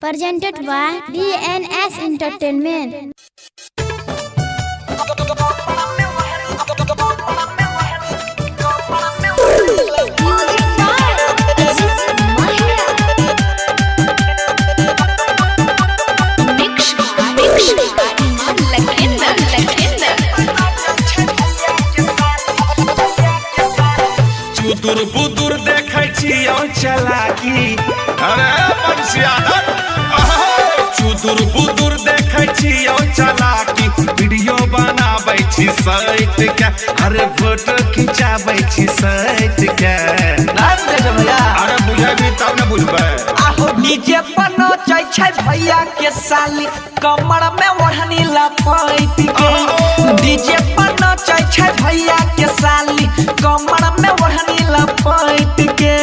Presented by DNS Entertainment. चुतुर बुतुर देखै छियौ चलाकी अरे बंसिया चुतुर बुतुर देखै छियौ चलाकी वीडियो बनाबै छी सैत के अरे फोटो खिंचाबै छी सैत के अरे बुझेबी तब न बुझबै आहो डीजे पर नचै छै भैया के साली कमर में ओढ़नी लपेट के डीजे पर नचै छै भैया के साली कमर में ओढ़नी लपेट के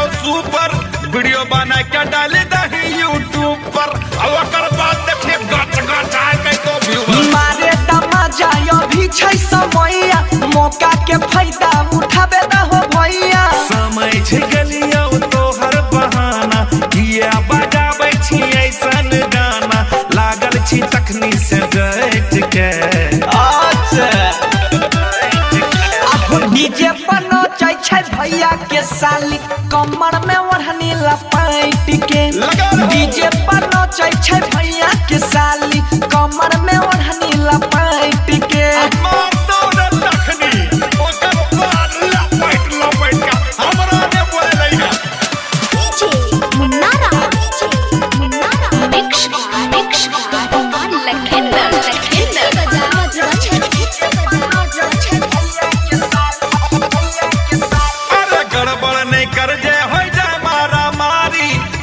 वीडियो बना के डाली दही यूट्यूब पर ओकर बाद देखिए गच गच आए के तो व्यू मारे तमाजा अभी छै समैया मौका के फायदा उठाबे द हो भैया समय छै गलिया तोहर बहाना किया बजाबै छी ऐसन गाना लागल छी तखनी से डट के अच्छा आहो डीजे पर नचै छै भैया के साली कमर में ओढ़नी लपेट के डीजे पर नचै छै भैया के साली कमर में ओढ़नी लपेट के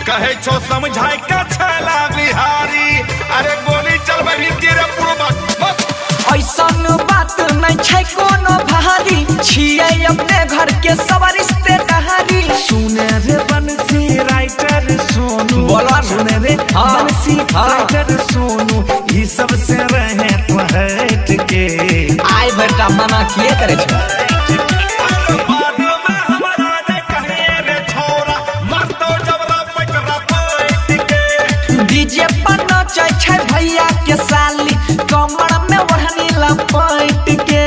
कहे छो समझाई का छला बिहारी अरे गोली चलबै तेरे पूर्वक ऐसन बात नहीं छै कोनो भारी छियै अपने घर के सब रिश्तेदारी सुने रे बंसी राइटर सोनू बोला सुने रे बंसी राइटर सोनू ई सब से रहे हट के आय बेटा मना किए करे छै डीजे पर नचै छै भैया के साली कमर में ओढ़नी लपेट के